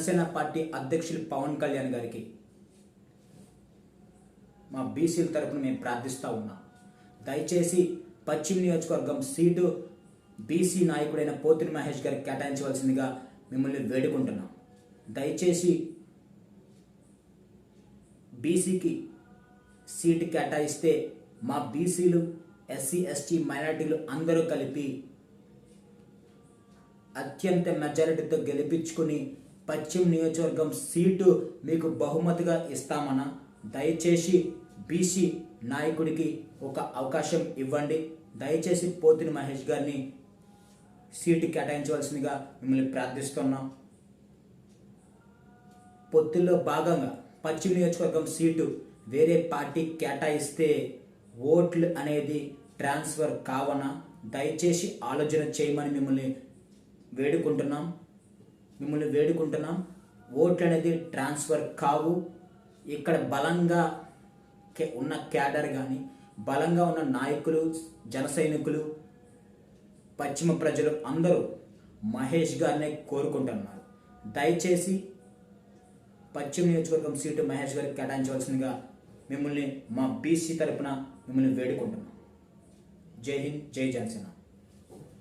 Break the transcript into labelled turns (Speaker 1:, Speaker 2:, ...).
Speaker 1: Janasena party అధ్యక్షులు పవన్ కళ్యాణ్ గారికి మా బీసీల తరపున మేము ప్రార్థిస్తూ ఉన్నాం. దయచేసి పశ్చిమ నియోజకవర్గం సీటు బీసీ నాయకుడైన పోతిరి మహేష్ గారికి కేటాయించవలసిందిగా మిమ్మల్ని వేడుకుంటున్నాం. దయచేసి బీసీకి సీటు కేటాయిస్తే మా బీసీలు, ఎస్సీ, ఎస్టీ, మైనార్టీలు అందరూ కలిపి అత్యంత మెజారిటీతో గెలిపించుకుని పశ్చిమ నియోజకవర్గం సీటు మీకు బహుమతిగా ఇస్తామన్నా. దయచేసి బీసీ నాయకుడికి ఒక అవకాశం ఇవ్వండి. దయచేసి పోతిరి మహేష్ గారిని సీటు కేటాయించవలసిందిగా మిమ్మల్ని ప్రార్థిస్తున్నాం. పొత్తుల్లో భాగంగా పశ్చిమ నియోజకవర్గం సీటు వేరే పార్టీ కేటాయిస్తే ఓట్లు అనేది ట్రాన్స్ఫర్ కావన దయచేసి ఆలోచన చేయమని మిమ్మల్ని వేడుకుంటున్నాం. ఓట్లు అనేది ట్రాన్స్ఫర్ కావు. ఇక్కడ బలంగా ఉన్న క్యాడర్ కానీ, బలంగా ఉన్న నాయకులు, జన సైనికులు, పశ్చిమ ప్రజలు అందరూ మహేష్ గారిని కోరుకుంటున్నారు. దయచేసి పశ్చిమ నియోజకవర్గం సీటు మహేష్ గారికి కేటాయించవలసిందిగా మిమ్మల్ని మా బీసీ తరపున మిమ్మల్ని వేడుకుంటున్నాం. జై హింద్, జై జనసేన.